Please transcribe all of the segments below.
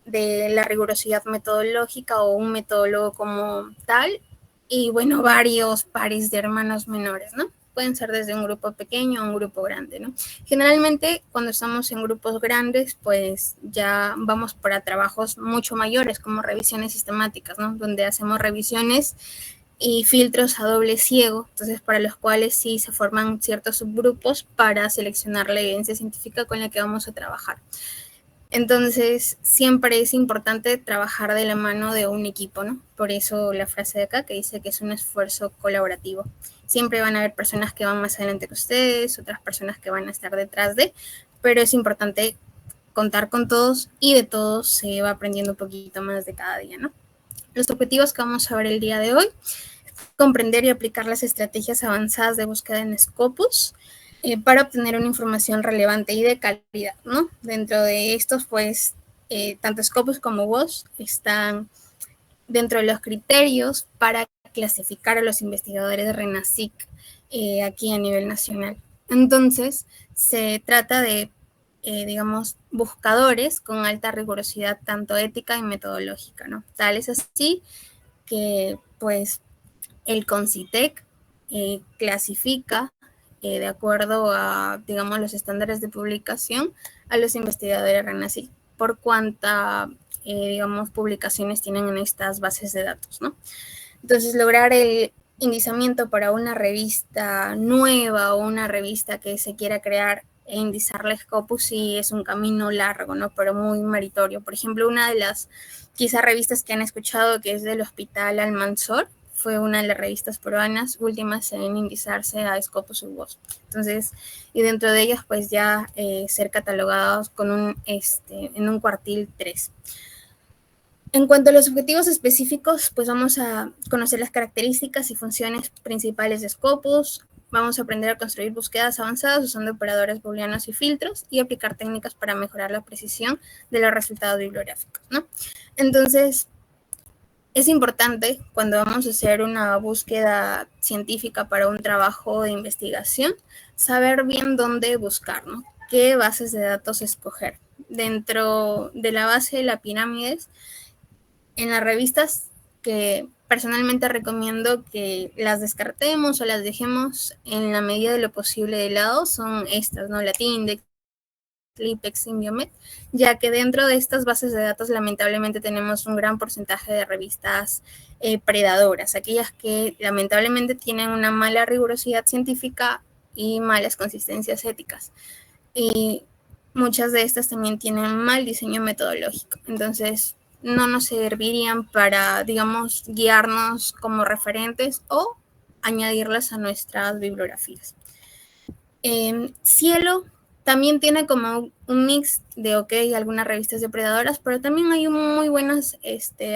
de la rigurosidad metodológica o un metodólogo como tal, y bueno, varios pares de hermanos menores, ¿no? Pueden ser desde un grupo pequeño a un grupo grande, ¿no? Generalmente cuando estamos en grupos grandes, pues ya vamos para trabajos mucho mayores, como revisiones sistemáticas, ¿no? Donde hacemos revisiones y filtros a doble ciego, entonces para los cuales sí se forman ciertos subgrupos para seleccionar la evidencia científica con la que vamos a trabajar. Entonces, siempre es importante trabajar de la mano de un equipo, ¿no? Por eso la frase de acá que dice que es un esfuerzo colaborativo. Siempre van a haber personas que van más adelante que ustedes, otras personas que van a estar detrás de, pero es importante contar con todos y de todos se va aprendiendo un poquito más de cada día, ¿no? Los objetivos que vamos a ver el día de hoy: comprender y aplicar las estrategias avanzadas de búsqueda en Scopus para obtener una información relevante y de calidad, ¿no? Dentro de estos, pues, tanto Scopus como WOS están dentro de los criterios para clasificar a los investigadores de RENASIC aquí a nivel nacional. Entonces, se trata de, digamos, buscadores con alta rigurosidad, tanto ética y metodológica, ¿no? Tal es así que, pues, el CONCITEC clasifica de acuerdo a, digamos, los estándares de publicación a los investigadores RENASIC por cuánta, digamos, publicaciones tienen en estas bases de datos, ¿no? Entonces, lograr el indizamiento para una revista nueva o una revista que se quiera crear e indizarle Scopus sí es un camino largo, ¿no? Pero muy meritorio. Por ejemplo, una de las quizá revistas que han escuchado, que es del Hospital Almanzor, fue una de las revistas peruanas últimas en indizarse a Scopus y WOS. Entonces, y dentro de ellas, pues ya ser catalogados con en un cuartil 3. En cuanto a los objetivos específicos, pues vamos a conocer las características y funciones principales de Scopus, vamos a aprender a construir búsquedas avanzadas usando operadores booleanos y filtros y aplicar técnicas para mejorar la precisión de los resultados bibliográficos, ¿no? Entonces, es importante cuando vamos a hacer una búsqueda científica para un trabajo de investigación, saber bien dónde buscar, ¿no? Qué bases de datos escoger. Dentro de la base de la pirámide, en las revistas que personalmente recomiendo que las descartemos o las dejemos en la medida de lo posible de lado son estas, ¿no? LatinDex, Lipex, Symbiomet, ya que dentro de estas bases de datos lamentablemente tenemos un gran porcentaje de revistas predadoras, aquellas que lamentablemente tienen una mala rigurosidad científica y malas consistencias éticas. Y muchas de estas también tienen mal diseño metodológico, entonces no nos servirían para, digamos, guiarnos como referentes o añadirlas a nuestras bibliografías. Cielo también tiene como un mix de, ok, algunas revistas depredadoras, pero también hay muy buenas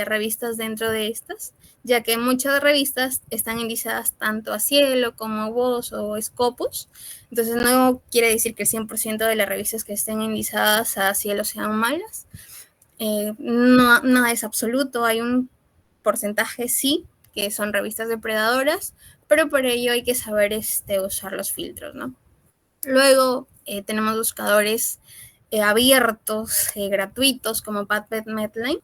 revistas dentro de estas, ya que muchas revistas están indizadas tanto a Cielo como a WOS o Scopus. Entonces no quiere decir que el 100% de las revistas que estén indizadas a Cielo sean malas. No, no es absoluto, hay un porcentaje sí, que son revistas depredadoras, pero por ello hay que saber usar los filtros, ¿no? Luego tenemos buscadores abiertos, gratuitos, como PubMed Medline,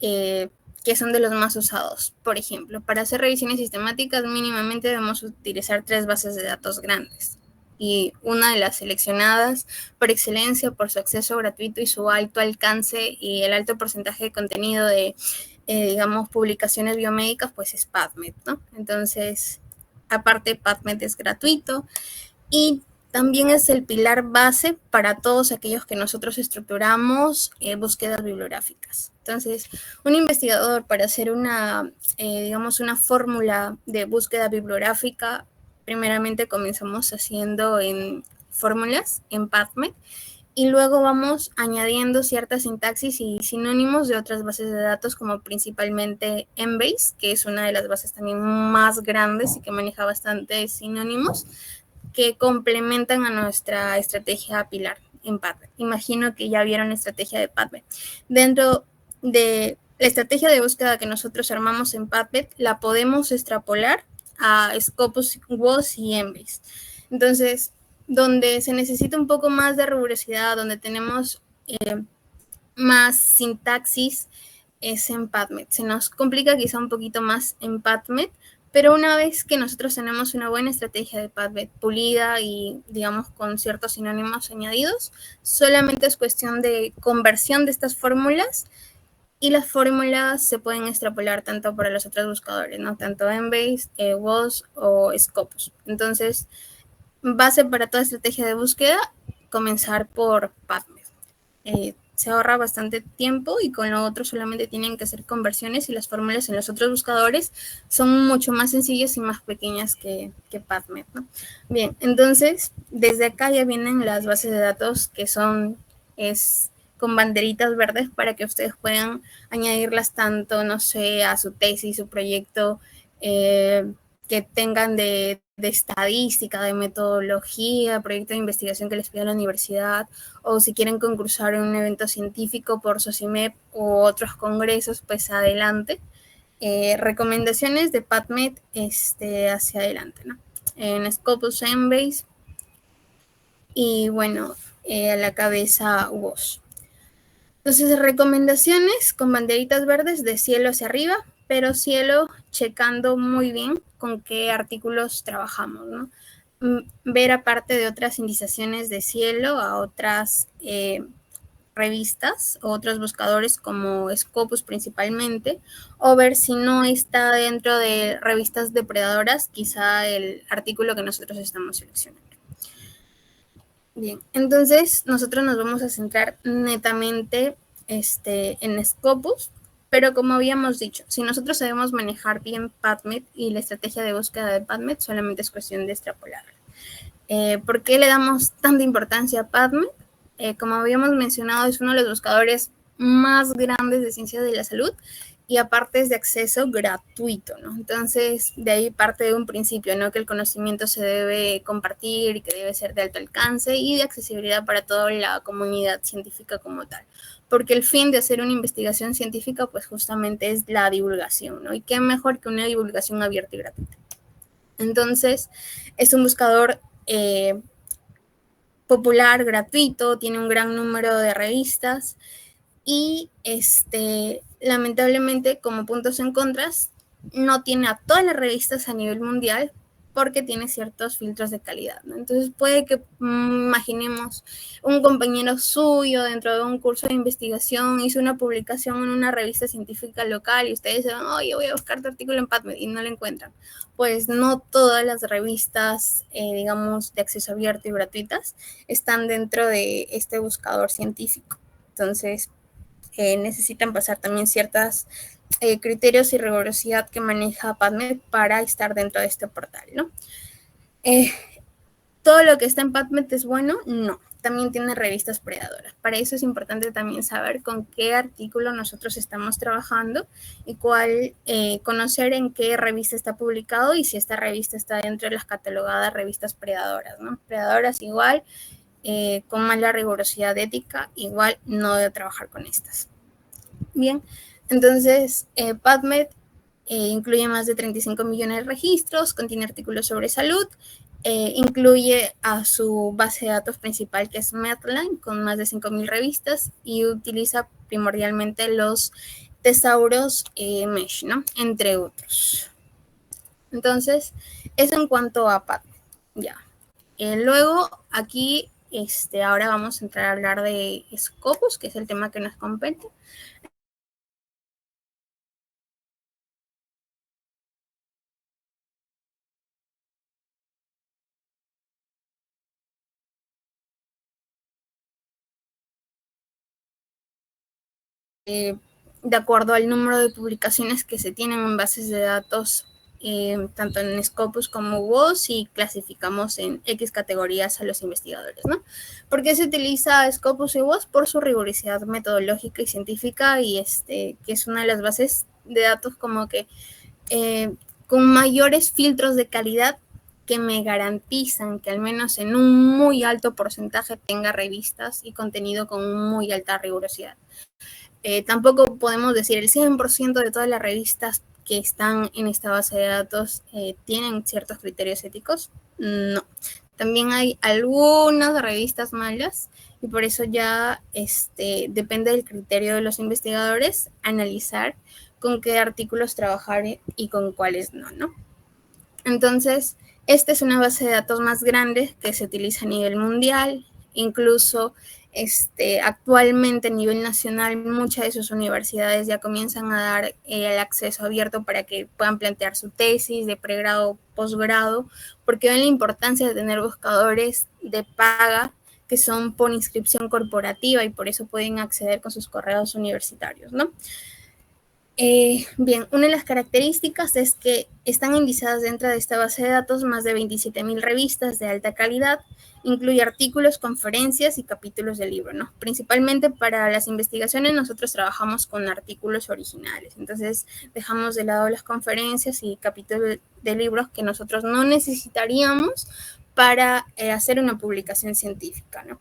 que son de los más usados. Por ejemplo, para hacer revisiones sistemáticas mínimamente debemos utilizar 3 bases de datos grandes. Y una de las seleccionadas por excelencia por su acceso gratuito y su alto alcance y el alto porcentaje de contenido de, digamos, publicaciones biomédicas, pues es PubMed, ¿no? Entonces, aparte, PubMed es gratuito y también es el pilar base para todos aquellos que nosotros estructuramos búsquedas bibliográficas. Entonces, un investigador para hacer una, digamos, una fórmula de búsqueda bibliográfica, primeramente comenzamos haciendo en fórmulas en PubMed y luego vamos añadiendo cierta sintaxis y sinónimos de otras bases de datos, como principalmente Embase, que es una de las bases también más grandes y que maneja bastantes sinónimos, que complementan a nuestra estrategia pilar en PubMed. Imagino que ya vieron la estrategia de PubMed. Dentro de la estrategia de búsqueda que nosotros armamos en PubMed, la podemos extrapolar a Scopus, WOS y Embase. Entonces, donde se necesita un poco más de rigurosidad, donde tenemos más sintaxis es en PubMed. Se nos complica quizá un poquito más en PubMed, pero una vez que nosotros tenemos una buena estrategia de PubMed pulida y, digamos, con ciertos sinónimos añadidos, solamente es cuestión de conversión de estas fórmulas, y las fórmulas se pueden extrapolar tanto para los otros buscadores, ¿no? Tanto Embase, WOS o Scopus. Entonces, base para toda estrategia de búsqueda, comenzar por PubMed. Se ahorra bastante tiempo y con lo otro solamente tienen que hacer conversiones y las fórmulas en los otros buscadores son mucho más sencillas y más pequeñas que PubMed, ¿no? Bien, entonces desde acá ya vienen las bases de datos que son con banderitas verdes para que ustedes puedan añadirlas tanto, no sé, a su tesis, su proyecto, que tengan de estadística, de metodología, proyecto de investigación que les pida la universidad, o si quieren concursar en un evento científico por SOCIMEP u otros congresos, pues adelante. Recomendaciones de PubMed hacia adelante, ¿no? En Scopus, Embase y bueno, a la cabeza WOS. Entonces, recomendaciones con banderitas verdes de cielo hacia arriba, pero cielo checando muy bien con qué artículos trabajamos, ¿no? Ver aparte de otras indicaciones de cielo a otras revistas o otros buscadores como Scopus principalmente, o ver si no está dentro de revistas depredadoras quizá el artículo que nosotros estamos seleccionando. Bien, entonces nosotros nos vamos a centrar netamente en Scopus, pero como habíamos dicho, si nosotros sabemos manejar bien PubMed y la estrategia de búsqueda de PubMed, solamente es cuestión de extrapolarla. ¿Por qué le damos tanta importancia a PubMed? Como habíamos mencionado, es uno de los buscadores más grandes de ciencias de la salud y aparte es de acceso gratuito, ¿no? Entonces, de ahí parte de un principio, ¿no? Que el conocimiento se debe compartir y que debe ser de alto alcance y de accesibilidad para toda la comunidad científica como tal. Porque el fin de hacer una investigación científica, pues justamente es la divulgación, ¿no? Y qué mejor que una divulgación abierta y gratuita. Entonces, es un buscador popular, gratuito, tiene un gran número de revistas y lamentablemente como puntos en contras no tiene a todas las revistas a nivel mundial porque tiene ciertos filtros de calidad, ¿no? Entonces puede que imaginemos un compañero suyo dentro de un curso de investigación hizo una publicación en una revista científica local y ustedes dicen, oye, voy a buscar tu artículo en PubMed y no lo encuentran. Pues no todas las revistas, digamos, de acceso abierto y gratuitas están dentro de este buscador científico. Entonces, necesitan pasar también ciertos criterios y rigurosidad que maneja PubMed para estar dentro de este portal, ¿no? ¿Todo lo que está en PubMed es bueno? No, también tiene revistas predadoras. Para eso es importante también saber con qué artículo nosotros estamos trabajando y conocer en qué revista está publicado y si esta revista está dentro de las catalogadas revistas predadoras, ¿no? Predadoras igual, con mala rigurosidad ética, igual no debe trabajar con estas. Bien, entonces PubMed incluye más de 35 millones de registros, contiene artículos sobre salud, incluye a su base de datos principal que es Medline con más de 5.000 revistas y utiliza primordialmente los tesauros Mesh, ¿no? Entre otros. Entonces, eso en cuanto a PubMed. Ya. Luego, aquí, ahora vamos a entrar a hablar de Scopus, que es el tema que nos compete. De acuerdo al número de publicaciones que se tienen en bases de datos, tanto en Scopus como WOS, y clasificamos en X categorías a los investigadores, ¿no? ¿Por qué se utiliza Scopus y WOS? Por su rigurosidad metodológica y científica y que es una de las bases de datos como que con mayores filtros de calidad que me garantizan que al menos en un muy alto porcentaje tenga revistas y contenido con muy alta rigurosidad. Tampoco podemos decir el 100% de todas las revistas que están en esta base de datos tienen ciertos criterios éticos. No. También hay algunas revistas malas y por eso ya depende del criterio de los investigadores analizar con qué artículos trabajar y con cuáles no, ¿no? Entonces, esta es una base de datos más grande que se utiliza a nivel mundial, incluso actualmente a nivel nacional muchas de sus universidades ya comienzan a dar el acceso abierto para que puedan plantear su tesis de pregrado o posgrado, porque ven la importancia de tener buscadores de paga que son por inscripción corporativa y por eso pueden acceder con sus correos universitarios, ¿no? Bien, una de las características es que están indizadas dentro de esta base de datos más de 27,000 revistas de alta calidad, incluye artículos, conferencias y capítulos de libro, ¿no? Principalmente para las investigaciones nosotros trabajamos con artículos originales, entonces dejamos de lado las conferencias y capítulos de libros que nosotros no necesitaríamos para hacer una publicación científica, ¿no?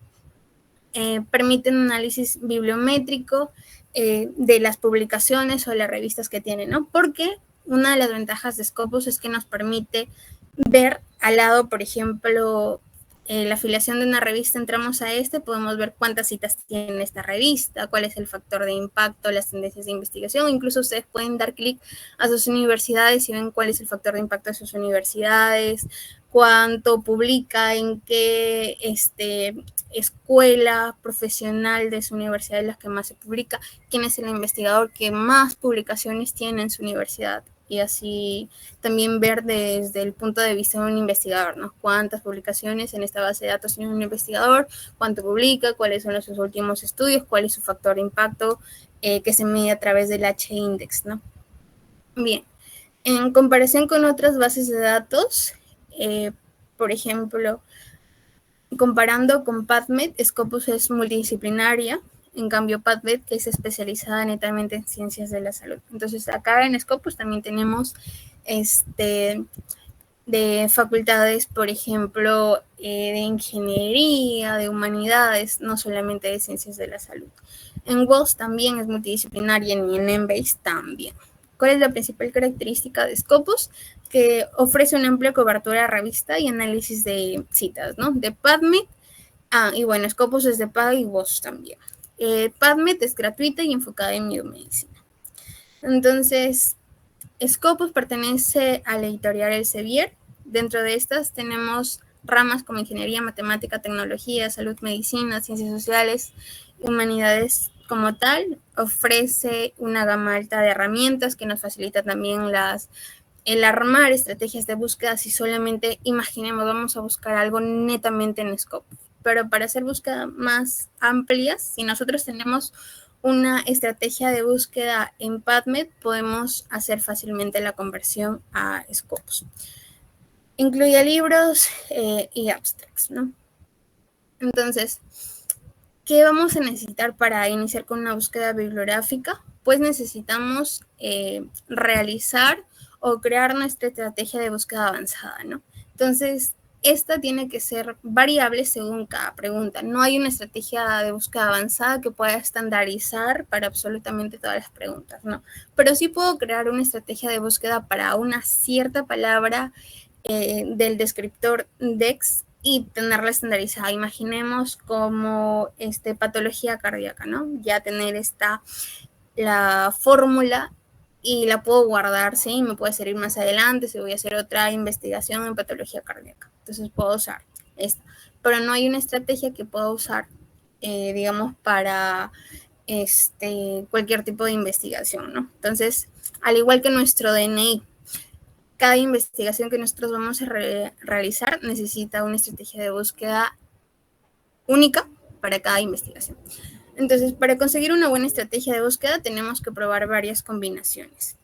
Permiten un análisis bibliométrico de las publicaciones o las revistas que tienen, ¿no? Porque una de las ventajas de Scopus es que nos permite ver al lado, por ejemplo, la afiliación de una revista, entramos a podemos ver cuántas citas tiene esta revista, cuál es el factor de impacto, las tendencias de investigación, incluso ustedes pueden dar clic a sus universidades y ven cuál es el factor de impacto de sus universidades, cuánto publica, en qué escuela profesional de su universidad es la que más se publica, quién es el investigador que más publicaciones tiene en su universidad, y así también ver desde el punto de vista de un investigador, ¿no? Cuántas publicaciones en esta base de datos tiene un investigador, cuánto publica, cuáles son sus últimos estudios, cuál es su factor de impacto que se mide a través del H-index, ¿no? Bien, en comparación con otras bases de datos, por ejemplo, comparando con PubMed, Scopus es multidisciplinaria, en cambio PubMed, que es especializada netamente en ciencias de la salud. Entonces, acá en Scopus también tenemos de facultades, por ejemplo, de ingeniería, de humanidades, no solamente de ciencias de la salud. En WOS también es multidisciplinaria y en Embase también. ¿Cuál es la principal característica de Scopus? Que ofrece una amplia cobertura de revista y análisis de citas, ¿no? De PubMed, y bueno, Scopus es de paga y WOS también. PubMed es gratuita y enfocada en biomedicina. Entonces, Scopus pertenece a la editorial Elsevier. Dentro de estas tenemos ramas como ingeniería, matemática, tecnología, salud, medicina, ciencias sociales, humanidades como tal. Ofrece una gama alta de herramientas que nos facilita también el armar estrategias de búsqueda. Si solamente imaginemos, vamos a buscar algo netamente en Scopus. Pero para hacer búsquedas más amplias, si nosotros tenemos una estrategia de búsqueda en PubMed, podemos hacer fácilmente la conversión a Scopus. Incluye libros y abstracts, ¿no? Entonces, ¿qué vamos a necesitar para iniciar con una búsqueda bibliográfica? Pues necesitamos realizar o crear nuestra estrategia de búsqueda avanzada, ¿no? Entonces, esta tiene que ser variable según cada pregunta. No hay una estrategia de búsqueda avanzada que pueda estandarizar para absolutamente todas las preguntas, ¿no? Pero sí puedo crear una estrategia de búsqueda para una cierta palabra del descriptor DEX y tenerla estandarizada. Imaginemos como patología cardíaca, ¿no? Ya tener la fórmula y la puedo guardar, ¿sí? Me puede servir más adelante si voy a hacer otra investigación en patología cardíaca. Entonces puedo usar esta. Pero no hay una estrategia que pueda usar, digamos, para cualquier tipo de investigación, ¿no? Entonces, al igual que nuestro DNI, cada investigación que nosotros vamos a realizar necesita una estrategia de búsqueda única para cada investigación. Entonces, para conseguir una buena estrategia de búsqueda tenemos que probar varias combinaciones.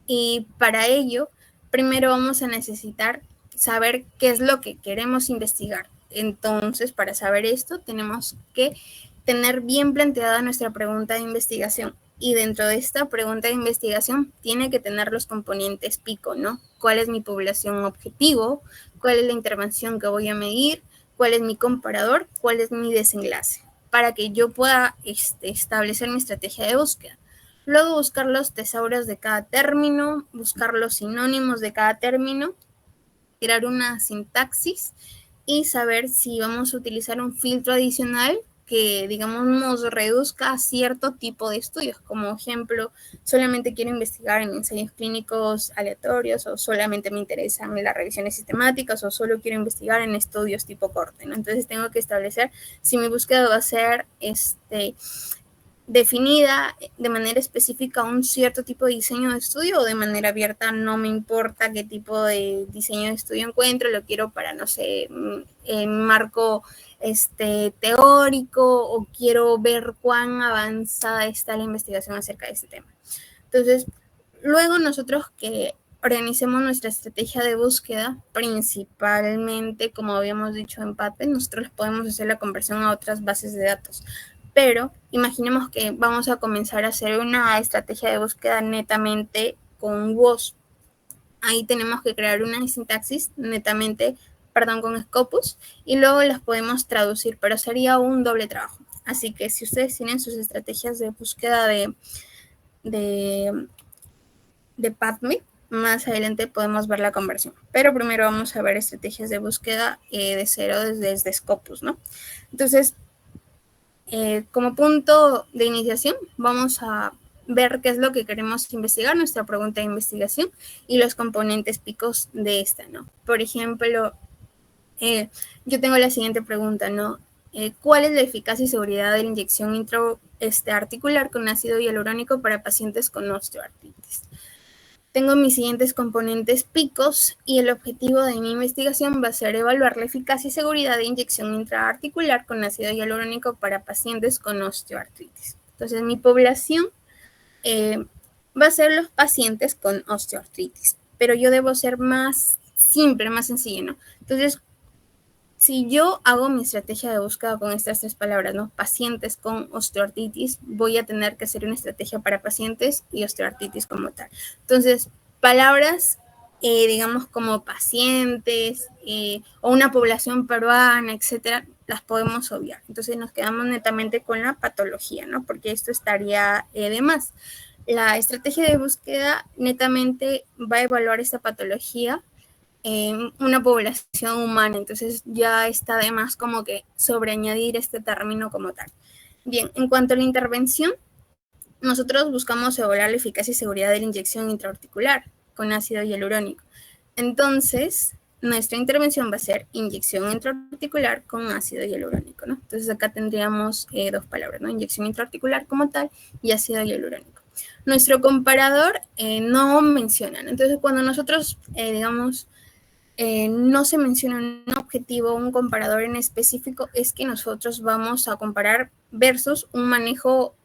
Y para ello, primero vamos a necesitar saber qué es lo que queremos investigar. Entonces, para saber esto, tenemos que tener bien planteada nuestra pregunta de investigación. Y dentro de esta pregunta de investigación tiene que tener los componentes pico, ¿no? ¿Cuál es mi población objetivo? ¿Cuál es la intervención que voy a medir? ¿Cuál es mi comparador? ¿Cuál es mi desenlace? Para que yo pueda establecer mi estrategia de búsqueda. Luego buscar los tesauros de cada término, buscar los sinónimos de cada término, crear una sintaxis y saber si vamos a utilizar un filtro adicional que, digamos, nos reduzca a cierto tipo de estudios. Como ejemplo, solamente quiero investigar en ensayos clínicos aleatorios, o solamente me interesan las revisiones sistemáticas, o solo quiero investigar en estudios tipo corte, ¿no? Entonces tengo que establecer si mi búsqueda va a ser definida de manera específica un cierto tipo de diseño de estudio, o de manera abierta, no me importa qué tipo de diseño de estudio encuentro, lo quiero para, no sé, en marco teórico, o quiero ver cuán avanzada está la investigación acerca de este tema. Entonces, luego nosotros que organicemos nuestra estrategia de búsqueda, principalmente, como habíamos dicho en PubMed, nosotros podemos hacer la conversión a otras bases de datos. Pero imaginemos que vamos a comenzar a hacer una estrategia de búsqueda netamente con WOS. Ahí tenemos que crear una sintaxis netamente, con Scopus, y luego las podemos traducir, pero sería un doble trabajo. Así que si ustedes tienen sus estrategias de búsqueda de PubMed, más adelante podemos ver la conversión. Pero primero vamos a ver estrategias de búsqueda de cero desde Scopus, ¿no? Entonces, como punto de iniciación, vamos a ver qué es lo que queremos investigar, nuestra pregunta de investigación y los componentes picos de esta, ¿no? Por ejemplo, yo tengo la siguiente pregunta, ¿no? ¿Cuál es la eficacia y seguridad de la inyección intraarticular con ácido hialurónico para pacientes con osteoartritis? Tengo mis siguientes componentes picos y el objetivo de mi investigación va a ser evaluar la eficacia y seguridad de inyección intraarticular con ácido hialurónico para pacientes con osteoartritis. Entonces, mi población va a ser los pacientes con osteoartritis, pero yo debo ser más simple, más sencillo, ¿no? Entonces, si yo hago mi estrategia de búsqueda con estas tres palabras, ¿no? Pacientes con osteoartritis, voy a tener que hacer una estrategia para pacientes y osteoartritis como tal. Entonces, palabras, digamos, como pacientes o una población peruana, etcétera, las podemos obviar. Entonces, nos quedamos netamente con la patología, ¿no? Porque esto estaría de más. La estrategia de búsqueda netamente va a evaluar esta patología en una población humana, entonces ya está de más como que sobreañadir este término como tal. Bien, en cuanto a la intervención, nosotros buscamos evaluar la eficacia y seguridad de la inyección intraarticular con ácido hialurónico. Entonces, nuestra intervención va a ser inyección intraarticular con ácido hialurónico, ¿no? Entonces acá tendríamos dos palabras, ¿no? Inyección intraarticular como tal y ácido hialurónico. Nuestro comparador no menciona, ¿no? Entonces cuando nosotros, digamos, no se menciona un objetivo, un comparador en específico, es que nosotros vamos a comparar versus un manejo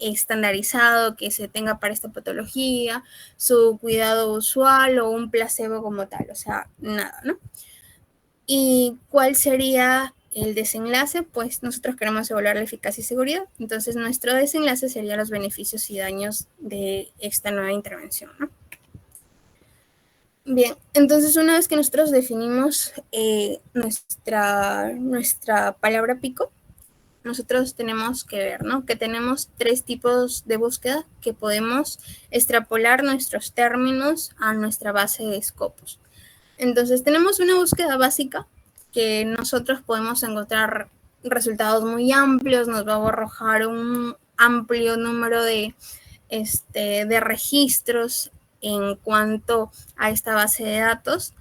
estandarizado que se tenga para esta patología, su cuidado usual o un placebo como tal, o sea, nada, ¿no? ¿Y cuál sería el desenlace? Pues nosotros queremos evaluar la eficacia y seguridad, entonces nuestro desenlace sería los beneficios y daños de esta nueva intervención, ¿no? Bien, entonces una vez que nosotros definimos nuestra palabra pico, nosotros tenemos que ver, ¿no? Que tenemos tres tipos de búsqueda que podemos extrapolar nuestros términos a nuestra base de Scopus. Entonces tenemos una búsqueda básica que nosotros podemos encontrar resultados muy amplios, nos va a arrojar un amplio número de registros en cuanto a esta base de datos.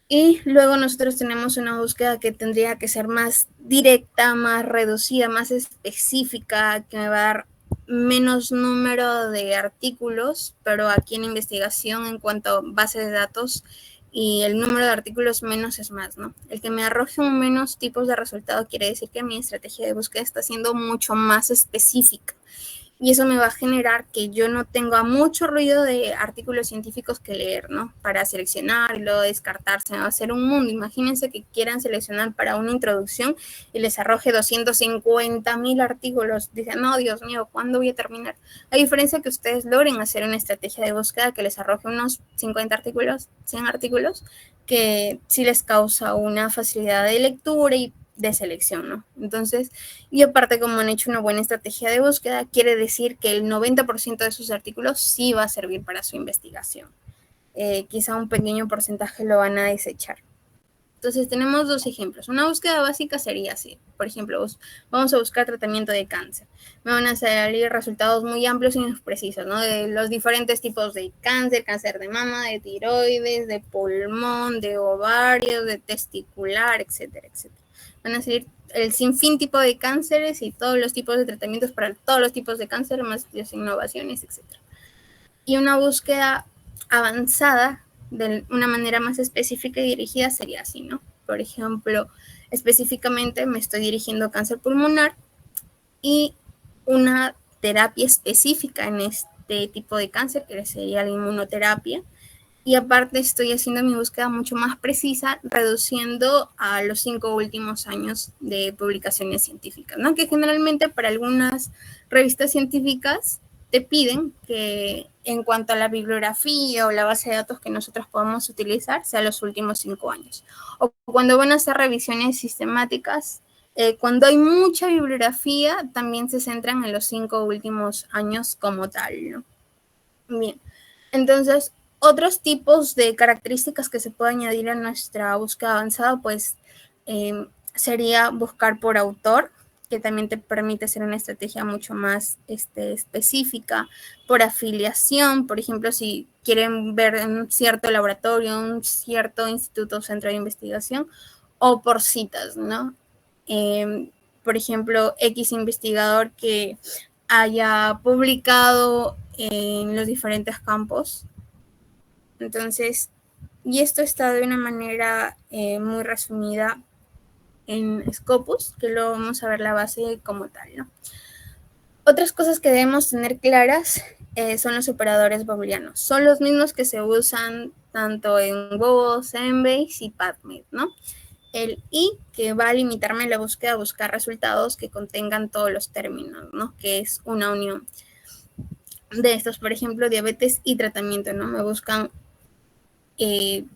Y luego nosotros tenemos una búsqueda que tendría que ser más directa, más reducida, más específica, que me va a dar menos número de artículos, pero aquí en investigación en cuanto a base de datos y el número de artículos menos es más, ¿no? El que me arroje un menos tipos de resultado quiere decir que mi estrategia de búsqueda está siendo mucho más específica. Y eso me va a generar que yo no tenga mucho ruido de artículos científicos que leer, ¿no? Para seleccionar y luego descartarse, va a ser un mundo. Imagínense que quieran seleccionar para una introducción y les arroje 250,000 artículos. Dicen, no, Dios mío, ¿cuándo voy a terminar? A diferencia que ustedes logren hacer una estrategia de búsqueda que les arroje unos 50 artículos, 100 artículos, que sí les causa una facilidad de lectura y de selección, ¿no? Entonces, y aparte, como han hecho una buena estrategia de búsqueda, quiere decir que el 90% de sus artículos sí va a servir para su investigación. Quizá un pequeño porcentaje lo van a desechar. Entonces tenemos dos ejemplos. Una búsqueda básica sería así. Por ejemplo, vamos a buscar tratamiento de cáncer. Me van a salir resultados muy amplios y muy precisos, ¿no? De los diferentes tipos de cáncer, cáncer de mama, de tiroides, de pulmón, de ovario, de testicular, etcétera, etcétera. Van a salir el sinfín tipo de cánceres y todos los tipos de tratamientos para todos los tipos de cáncer, más las innovaciones, etcétera. Y una búsqueda avanzada de una manera más específica y dirigida sería así, ¿no? Por ejemplo, específicamente me estoy dirigiendo a cáncer pulmonar y una terapia específica en este tipo de cáncer, que sería la inmunoterapia. Y aparte estoy haciendo mi búsqueda mucho más precisa, reduciendo a los 5 últimos años de publicaciones científicas, ¿no? Que generalmente para algunas revistas científicas te piden que en cuanto a la bibliografía o la base de datos que nosotros podamos utilizar sea los últimos 5 años. O cuando van a hacer revisiones sistemáticas, cuando hay mucha bibliografía, también se centran en los 5 últimos años como tal, ¿no? Bien, entonces, otros tipos de características que se puede añadir a nuestra búsqueda avanzada, pues sería buscar por autor, que también te permite hacer una estrategia mucho más específica, por afiliación, por ejemplo, si quieren ver un cierto laboratorio, un cierto instituto o centro de investigación, o por citas, ¿no? Por ejemplo, X investigador que haya publicado en los diferentes campos. Entonces, y esto está de una manera muy resumida en Scopus, que luego vamos a ver la base como tal, ¿no? Otras cosas que debemos tener claras son los operadores booleanos. Son los mismos que se usan tanto en Go, Embase y PubMed, ¿no? El y, que va a limitarme la búsqueda a buscar resultados que contengan todos los términos, ¿no? Que es una unión de estos, por ejemplo, diabetes y tratamiento, ¿no? Me buscan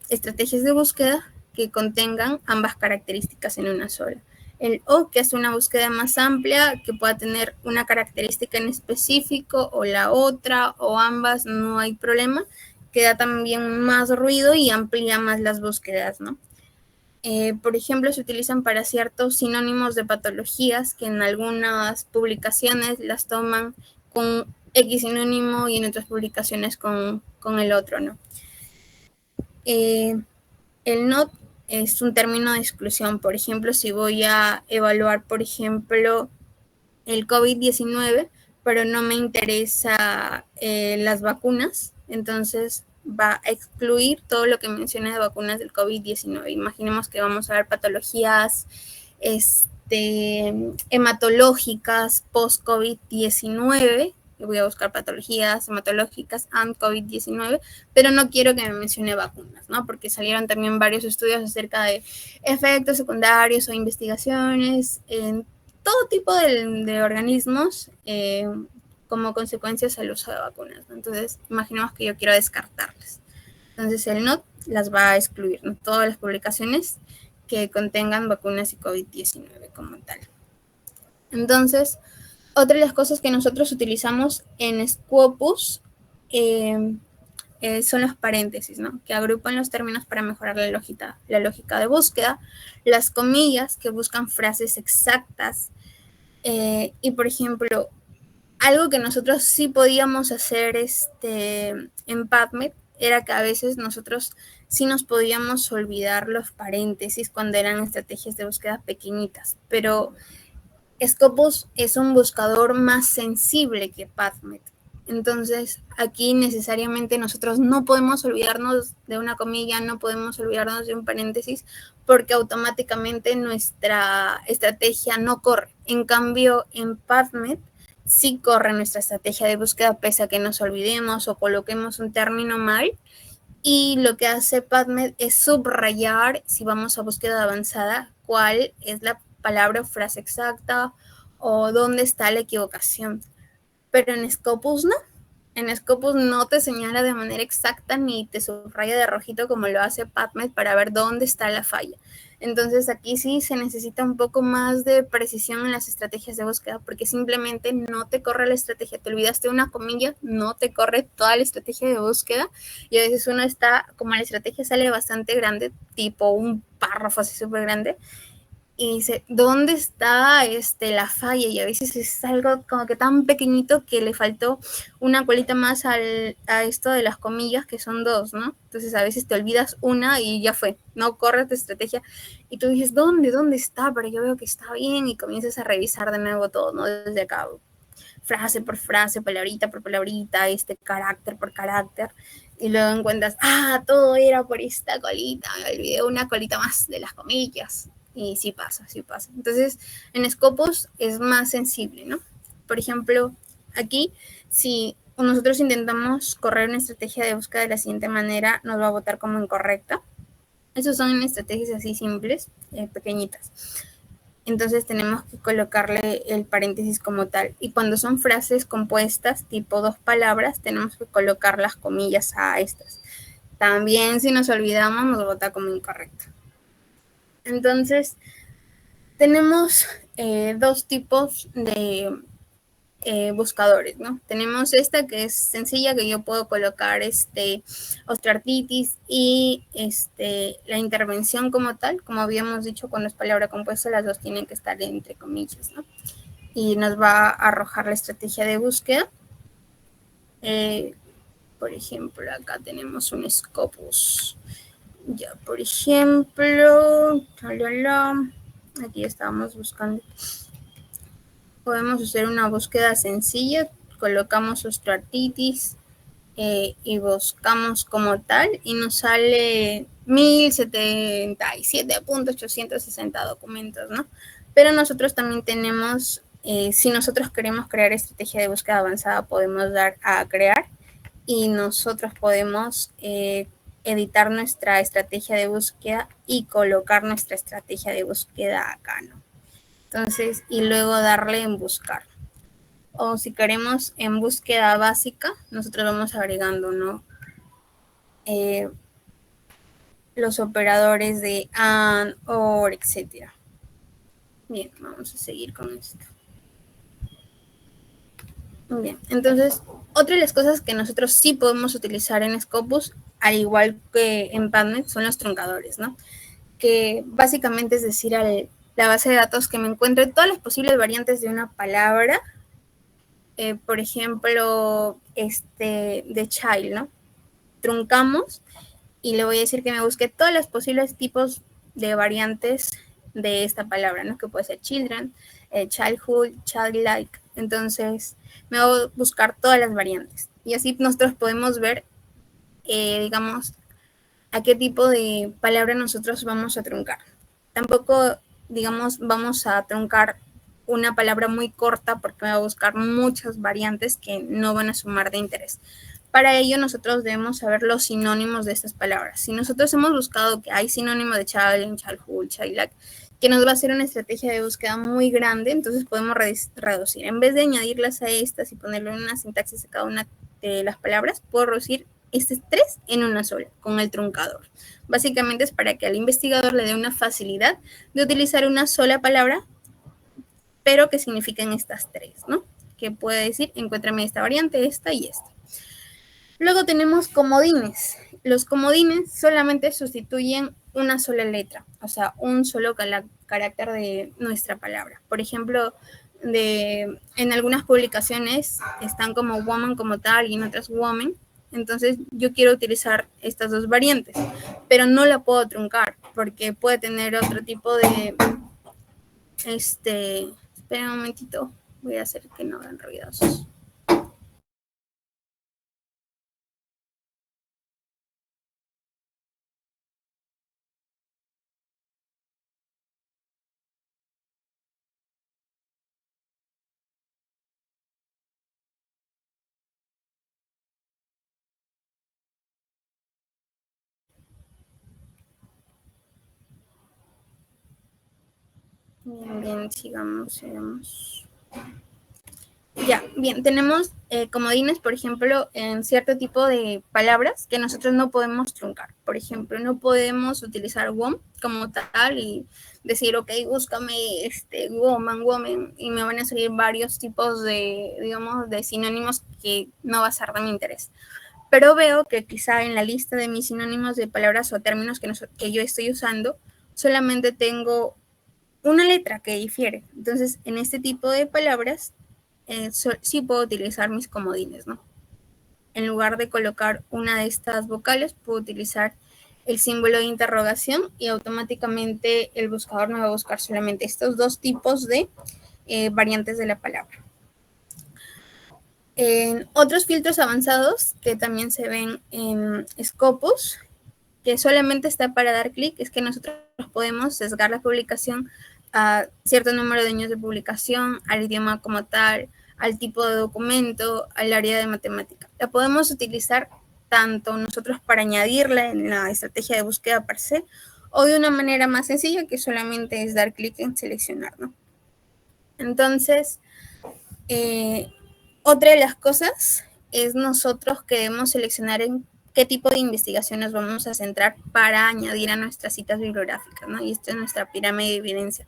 estrategias de búsqueda que contengan ambas características en una sola. El O, que es una búsqueda más amplia, que pueda tener una característica en específico o la otra o ambas, no hay problema, que da también más ruido y amplía más las búsquedas, ¿no? Por ejemplo, se utilizan para ciertos sinónimos de patologías que en algunas publicaciones las toman con X sinónimo y en otras publicaciones con el otro, ¿no? El NOT es un término de exclusión. Por ejemplo, si voy a evaluar, por ejemplo, el COVID-19, pero no me interesa las vacunas, entonces va a excluir todo lo que menciona de vacunas del COVID-19. Imaginemos que vamos a ver patologías hematológicas post-COVID-19. Voy a buscar patologías hematológicas and COVID-19, pero no quiero que me mencione vacunas, ¿no? Porque salieron también varios estudios acerca de efectos secundarios o investigaciones en todo tipo de organismos como consecuencias al uso de vacunas, ¿no? Entonces, imaginemos que yo quiero descartarlas. Entonces, el NOT las va a excluir, ¿no? Todas las publicaciones que contengan vacunas y COVID-19 como tal. Entonces, otra de las cosas que nosotros utilizamos en Scopus son los paréntesis, ¿no? Que agrupan los términos para mejorar la lógica de búsqueda, las comillas que buscan frases exactas, y por ejemplo, algo que nosotros sí podíamos hacer en PubMed era que a veces nosotros sí nos podíamos olvidar los paréntesis cuando eran estrategias de búsqueda pequeñitas, pero Scopus es un buscador más sensible que PubMed. Entonces, aquí necesariamente nosotros no podemos olvidarnos de una comilla, no podemos olvidarnos de un paréntesis, porque automáticamente nuestra estrategia no corre. En cambio, en PubMed sí corre nuestra estrategia de búsqueda, pese a que nos olvidemos o coloquemos un término mal. Y lo que hace PubMed es subrayar, si vamos a búsqueda avanzada, cuál es la palabra o frase exacta o dónde está la equivocación. Pero en Scopus no. En Scopus no te señala de manera exacta ni te subraya de rojito como lo hace PubMed para ver dónde está la falla. Entonces aquí sí se necesita un poco más de precisión en las estrategias de búsqueda, porque simplemente no te corre la estrategia. Te olvidaste una comilla, no te corre toda la estrategia de búsqueda, y a veces uno está, como la estrategia sale bastante grande, tipo un párrafo así súper grande, y dice, ¿dónde está la falla? Y a veces es algo como que tan pequeñito que le faltó una colita más a esto de las comillas, que son dos, ¿no? Entonces a veces te olvidas una y ya fue, no corres tu estrategia y tú dices, ¿dónde está? Pero yo veo que está bien y comienzas a revisar de nuevo todo, ¿no? Desde acá, frase por frase, palabrita por palabrita, carácter por carácter, y luego encuentras, todo era por esta colita, me olvidé una colita más de las comillas. Y sí pasa, sí pasa. Entonces, en Scopus es más sensible, ¿no? Por ejemplo, aquí, si nosotros intentamos correr una estrategia de búsqueda de la siguiente manera, nos va a votar como incorrecta. Esos son estrategias así simples, pequeñitas. Entonces tenemos que colocarle el paréntesis como tal. Y cuando son frases compuestas, tipo dos palabras, tenemos que colocar las comillas a estas. También si nos olvidamos, nos vota como incorrecto. Entonces, tenemos dos tipos de buscadores, ¿no? Tenemos esta que es sencilla, que yo puedo colocar osteoartritis y la intervención como tal, como habíamos dicho, cuando es palabra compuesta, las dos tienen que estar entre comillas, ¿no? Y nos va a arrojar la estrategia de búsqueda. Por ejemplo, acá tenemos un Scopus. Ya, por ejemplo, aquí estábamos buscando. Podemos hacer una búsqueda sencilla, colocamos osteoartritis y buscamos como tal y nos sale 1077.860 documentos, ¿no? Pero nosotros también tenemos, si nosotros queremos crear estrategia de búsqueda avanzada, podemos dar a crear y nosotros podemos editar nuestra estrategia de búsqueda y colocar nuestra estrategia de búsqueda acá, ¿no? Entonces, y luego darle en buscar. O si queremos en búsqueda básica, nosotros vamos agregando, ¿no? Los operadores de AND, OR, etc. Bien, vamos a seguir con esto. Bien, entonces, otra de las cosas que nosotros sí podemos utilizar en Scopus, al igual que en PubMed, son los truncadores, ¿no? Que básicamente es decir a la base de datos que me encuentre todas las posibles variantes de una palabra, por ejemplo, de child, ¿no? Truncamos y le voy a decir que me busque todos los posibles tipos de variantes de esta palabra, ¿no? Que puede ser children, childhood, childlike. Entonces, me voy a buscar todas las variantes. Y así nosotros podemos ver, digamos, a qué tipo de palabra nosotros vamos a truncar. Tampoco, digamos, vamos a truncar una palabra muy corta porque va a buscar muchas variantes que no van a sumar de interés. Para ello, nosotros debemos saber los sinónimos de estas palabras. Si nosotros hemos buscado que hay sinónimo de child, childhood, childlike, que nos va a hacer una estrategia de búsqueda muy grande, entonces podemos reducir. En vez de añadirlas a estas y ponerlo en una sintaxis de cada una de las palabras, puedo reducir tres en una sola, con el truncador. Básicamente es para que al investigador le dé una facilidad de utilizar una sola palabra, pero que signifiquen estas tres, ¿no? Que puede decir, encuéntrame esta variante, esta y esta. Luego tenemos comodines. Los comodines solamente sustituyen una sola letra, o sea, un solo carácter de nuestra palabra. Por ejemplo, en algunas publicaciones están como woman como tal y en otras woman. Entonces yo quiero utilizar estas dos variantes, pero no la puedo truncar porque puede tener otro tipo de... Espera un momentito, voy a hacer que no hagan ruidos. Bien, sigamos. Ya, bien, tenemos comodines, por ejemplo, en cierto tipo de palabras que nosotros no podemos truncar. Por ejemplo, no podemos utilizar WOM como tal y decir, ok, búscame woman, y me van a salir varios tipos de, digamos, de sinónimos que no va a ser de mi interés. Pero veo que quizá en la lista de mis sinónimos de palabras o términos que yo estoy usando, solamente tengo una letra que difiere. Entonces, en este tipo de palabras, sí puedo utilizar mis comodines, ¿no? En lugar de colocar una de estas vocales, puedo utilizar el símbolo de interrogación y automáticamente el buscador me va a buscar solamente estos dos tipos de variantes de la palabra. En otros filtros avanzados que también se ven en Scopus, que solamente está para dar clic, es que nosotros podemos sesgar la publicación a cierto número de años de publicación, al idioma como tal, al tipo de documento, al área de matemática. La podemos utilizar tanto nosotros para añadirla en la estrategia de búsqueda per se, o de una manera más sencilla que solamente es dar clic en seleccionar, ¿no? Entonces, otra de las cosas es nosotros que debemos seleccionar en qué tipo de investigaciones vamos a centrar para añadir a nuestras citas bibliográficas, ¿no? Y esta es nuestra pirámide de evidencia,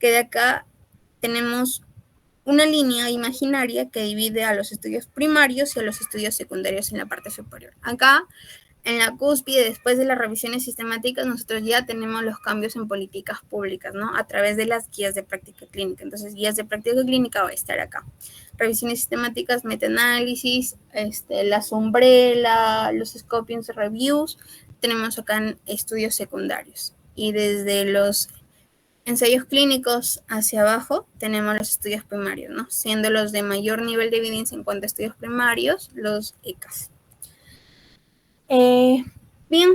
que de acá tenemos una línea imaginaria que divide a los estudios primarios y a los estudios secundarios en la parte superior. Acá, en la cúspide, después de las revisiones sistemáticas, nosotros ya tenemos los cambios en políticas públicas, ¿no? A través de las guías de práctica clínica. Entonces, guías de práctica clínica va a estar acá. Revisiones sistemáticas, metaanálisis, las umbrella, los scopings reviews, tenemos acá en estudios secundarios. Y desde los ensayos clínicos hacia abajo tenemos los estudios primarios, ¿no? Siendo los de mayor nivel de evidencia en cuanto a estudios primarios, los ECAS. Bien,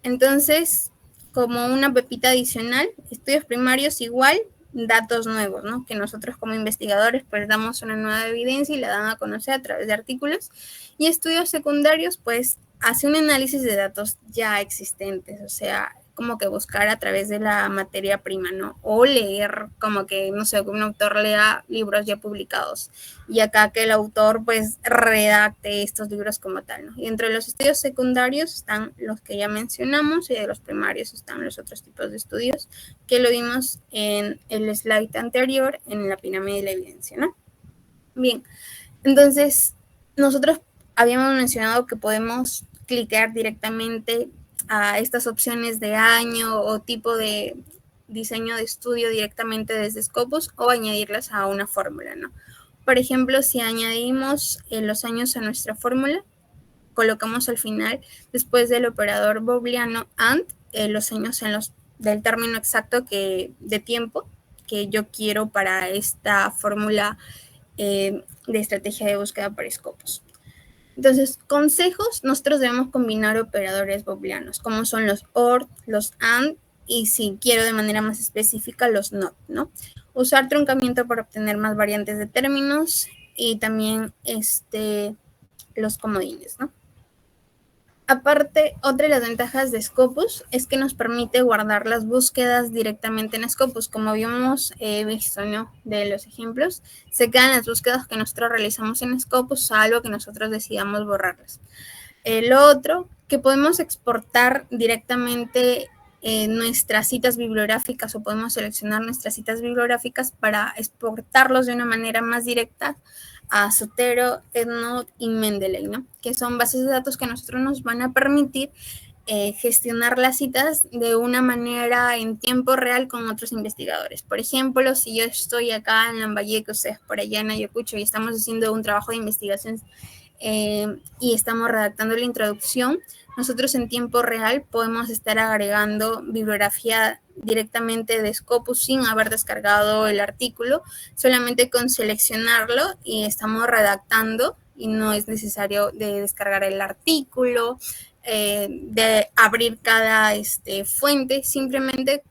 entonces, como una pepita adicional, estudios primarios igual, datos nuevos, ¿no? Que nosotros como investigadores pues damos una nueva evidencia y la dan a conocer a través de artículos. Y estudios secundarios pues hace un análisis de datos ya existentes, o sea, como que buscar a través de la materia prima, ¿no? O leer como que, no sé, que un autor lea libros ya publicados y acá que el autor pues redacte estos libros como tal, ¿no? Y entre los estudios secundarios están los que ya mencionamos y de los primarios están los otros tipos de estudios que lo vimos en el slide anterior en la pirámide de la evidencia, ¿no? Bien, entonces nosotros habíamos mencionado que podemos clicar directamente a estas opciones de año o tipo de diseño de estudio directamente desde Scopus o añadirlas a una fórmula, ¿no? Por ejemplo, si añadimos los años a nuestra fórmula, colocamos al final, después del operador booleano AND, los años en los, del término exacto de tiempo que yo quiero para esta fórmula de estrategia de búsqueda para Scopus. Entonces, consejos, nosotros debemos combinar operadores booleanos, como son los OR, los AND, y si quiero de manera más específica, los NOT, ¿no? Usar truncamiento para obtener más variantes de términos y también los comodines, ¿no? Aparte, otra de las ventajas de Scopus es que nos permite guardar las búsquedas directamente en Scopus. Como habíamos visto, ¿no? De los ejemplos, se quedan las búsquedas que nosotros realizamos en Scopus, salvo que nosotros decidamos borrarlas. Lo otro, que podemos exportar directamente nuestras citas bibliográficas o podemos seleccionar nuestras citas bibliográficas para exportarlos de una manera más directa a Zotero, EndNote y Mendeley, ¿no? Que son bases de datos que a nosotros nos van a permitir gestionar las citas de una manera en tiempo real con otros investigadores. Por ejemplo, si yo estoy acá en Lambayeque, ustedes por allá en Ayacucho y estamos haciendo un trabajo de investigación y estamos redactando la introducción, nosotros en tiempo real podemos estar agregando bibliografía directamente de Scopus sin haber descargado el artículo, solamente con seleccionarlo y estamos redactando y no es necesario de descargar el artículo, de abrir cada fuente, simplemente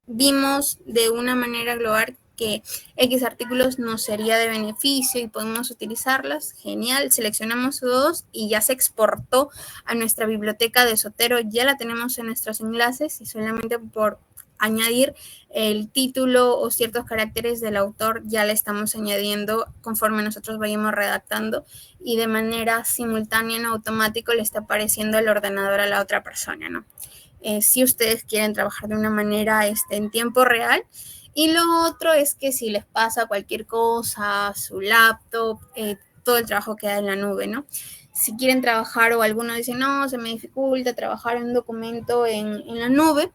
vimos de una manera global que X artículos nos sería de beneficio y podemos utilizarlas, genial, seleccionamos dos y ya se exportó a nuestra biblioteca de Zotero, ya la tenemos en nuestros enlaces y solamente por añadir el título o ciertos caracteres del autor ya le estamos añadiendo conforme nosotros vayamos redactando y de manera simultánea en automático le está apareciendo el ordenador a la otra persona, ¿no? Si ustedes quieren trabajar de una manera en tiempo real. Y lo otro es que si les pasa cualquier cosa, su laptop, todo el trabajo queda en la nube, ¿no? Si quieren trabajar o alguno dice, no, se me dificulta trabajar en un documento en la nube,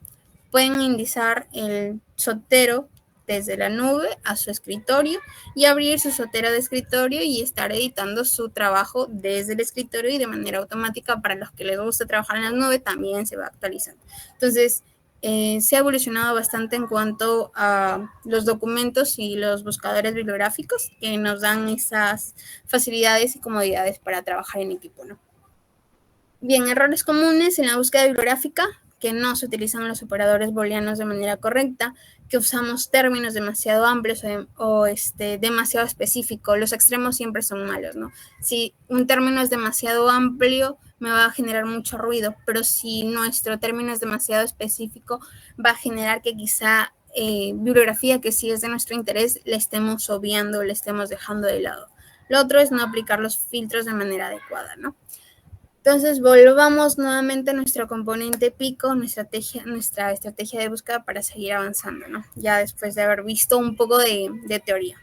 pueden indizar el sotero desde la nube a su escritorio y abrir su sotero de escritorio y estar editando su trabajo desde el escritorio y de manera automática. Para los que les gusta trabajar en la nube también se va actualizando. Entonces, se ha evolucionado bastante en cuanto a los documentos y los buscadores bibliográficos que nos dan esas facilidades y comodidades para trabajar en equipo, ¿no? Bien, errores comunes en la búsqueda bibliográfica: que no se utilizan los operadores booleanos de manera correcta, que usamos términos demasiado amplios o demasiado específicos. Los extremos siempre son malos, ¿no? Si un término es demasiado amplio, me va a generar mucho ruido, pero si nuestro término es demasiado específico, va a generar que quizá bibliografía que sí es de nuestro interés la estemos obviando, la estemos dejando de lado. Lo otro es no aplicar los filtros de manera adecuada, ¿no? Entonces, volvamos nuevamente a nuestro componente pico, nuestra estrategia de búsqueda para seguir avanzando, ¿no? Ya después de haber visto un poco de teoría.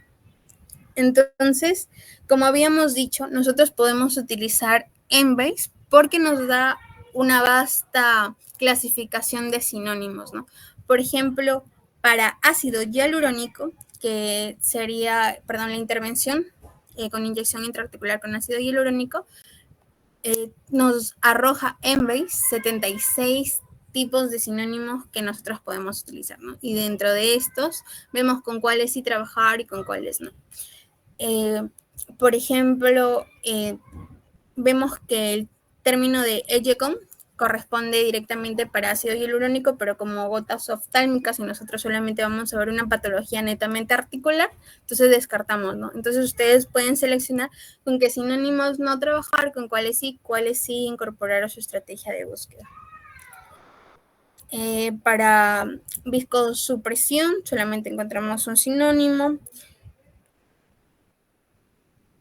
Entonces, como habíamos dicho, nosotros podemos utilizar Embase porque nos da una vasta clasificación de sinónimos, ¿no? Por ejemplo, para ácido hialurónico, que sería, perdón, la intervención con inyección intraarticular con ácido hialurónico, nos arroja Embase 76 tipos de sinónimos que nosotros podemos utilizar, ¿no? Y dentro de estos vemos con cuáles sí trabajar y con cuáles no. Por ejemplo, vemos que el término de EGECOM corresponde directamente para ácido hialurónico, pero como gotas oftálmicas y nosotros solamente vamos a ver una patología netamente articular, entonces descartamos, ¿no? Entonces ustedes pueden seleccionar con qué sinónimos no trabajar, con cuáles sí incorporar a su estrategia de búsqueda. Para viscosupresión solamente encontramos un sinónimo.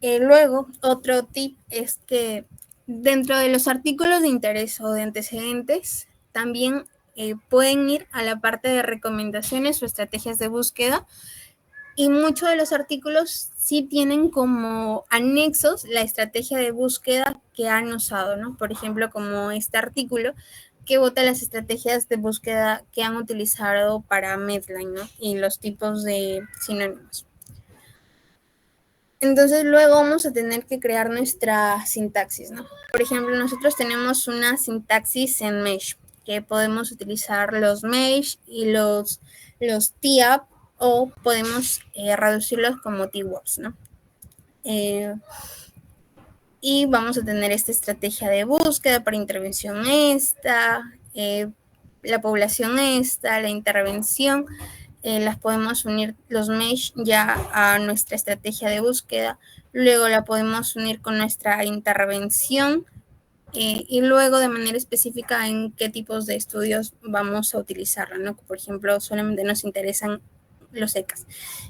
Luego, otro tip es que dentro de los artículos de interés o de antecedentes, también pueden ir a la parte de recomendaciones o estrategias de búsqueda, y muchos de los artículos sí tienen como anexos la estrategia de búsqueda que han usado, ¿no? Por ejemplo, como este artículo que vota las estrategias de búsqueda que han utilizado para Medline, ¿no? Y los tipos de sinónimos. Entonces luego vamos a tener que crear nuestra sintaxis, ¿no? Por ejemplo, nosotros tenemos una sintaxis en Mesh, que podemos utilizar los Mesh y los TIAP, o podemos reducirlos como T-Words, ¿no? Y vamos a tener esta estrategia de búsqueda para intervención la población la intervención. Las podemos unir los mesh ya a nuestra estrategia de búsqueda, luego la podemos unir con nuestra intervención y luego de manera específica en qué tipos de estudios vamos a utilizarla, ¿no? Por ejemplo, solamente nos interesan los ECAs.